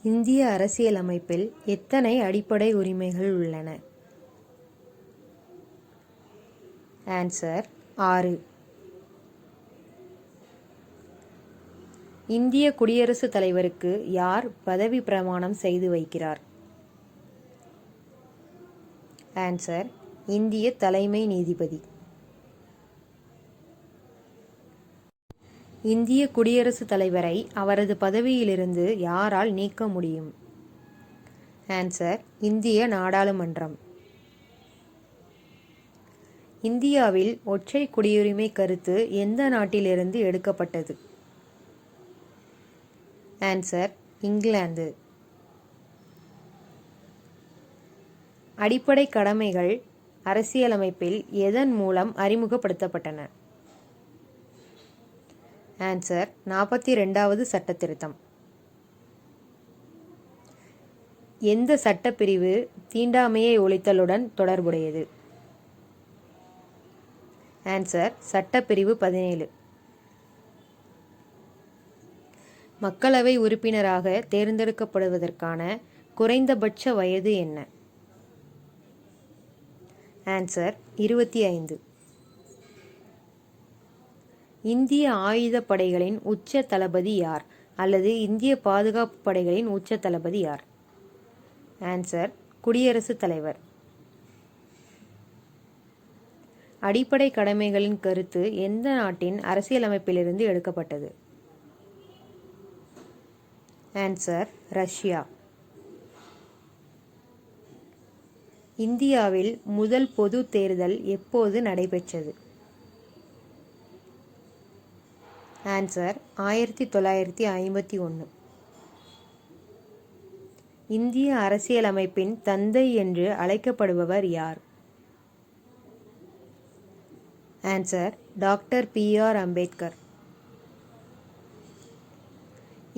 இந்திய அரசியலமைப்பில் எத்தனை அடிப்படை உரிமைகள் உள்ளன? ஆன்சர் 6. இந்திய குடியரசுத் தலைவருக்கு யார் பதவி பிரமாணம் செய்து வைக்கிறார்? ஆன்சர் இந்திய தலைமை நீதிபதி. இந்திய குடியரசுத் தலைவரை அவரது பதவியிலிருந்து யாரால் நீக்க முடியும்? ஆன்சர் இந்திய நாடாளுமன்றம். இந்தியாவில் ஒற்றை குடியுரிமை கருத்து எந்த நாட்டிலிருந்து எடுக்கப்பட்டது? ஆன்சர் இங்கிலாந்து. அடிப்படை கடமைகள் அரசியலமைப்பில் எதன் மூலம் அறிமுகப்படுத்தப்பட்டன? ஆன்சர் 42வது சட்டத்திருத்தம். எந்த சட்டப்பிரிவு தீண்டாமையை ஒழித்தலுடன் தொடர்புடையது? ஆன்சர் சட்டப்பிரிவு 17. மக்களவை உறுப்பினராக தேர்ந்தெடுக்கப்படுவதற்கான குறைந்தபட்ச வயது என்ன? ஆன்சர் 25. இந்திய ஆயுதப் படைகளின் உச்ச தளபதி யார் அல்லது இந்திய பாதுகாப்பு படைகளின் உச்ச தளபதி யார்? ஆன்சர் குடியரசுத் தலைவர். அடிப்படை கடமைகளின் கருத்து எந்த நாட்டின் அரசியலமைப்பிலிருந்து எடுக்கப்பட்டது? Answer Russia. இந்தியாவில் முதல் பொது தேர்தல் எப்போது நடைபெற்றது? ஆன்சர் 1951. இந்திய அரசியலமைப்பின் தந்தை என்று அழைக்கப்படுபவர் யார்? Answer doctor B R. அம்பேத்கர்.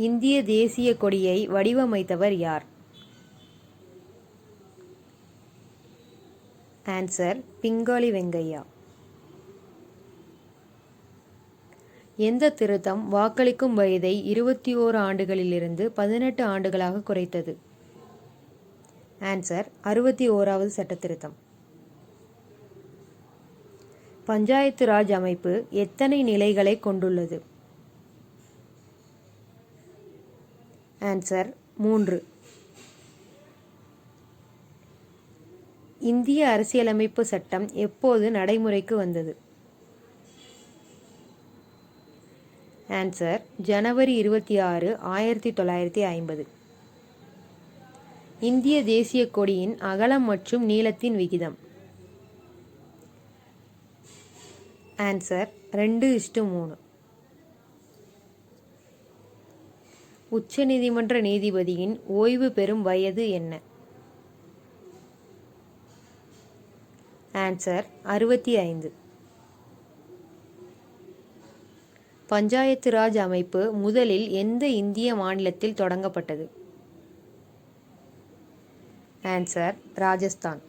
இந்திய தேசிய கொடியை வடிவமைத்தவர் யார்? ஆன்சர் பிங்காலி வெங்கையா. எந்த திருத்தம் வாக்களிக்கும் வயதை 21 ஆண்டுகளிலிருந்து 18 ஆண்டுகளாக குறைத்தது? ஆன்சர் 61வது சட்டத்திருத்தம். பஞ்சாயத்து ராஜ் அமைப்பு எத்தனை நிலைகளை கொண்டுள்ளது? ஆன்சர் 3. இந்திய அரசியலமைப்பு சட்டம் எப்போது நடைமுறைக்கு வந்தது? ஆன்சர் ஜனவரி 26, 1950. இந்திய தேசிய கொடியின் அகலம் மற்றும் நீளத்தின் விகிதம்? ஆன்சர் 2:3. உச்சநீதிமன்ற நீதிபதியின் ஓய்வு பெறும் வயது என்ன? ஆன்சர் 65. பஞ்சாயத்து ராஜ் அமைப்பு முதலில் எந்த இந்திய மாநிலத்தில் தொடங்கப்பட்டது? ஆன்சர் ராஜஸ்தான்.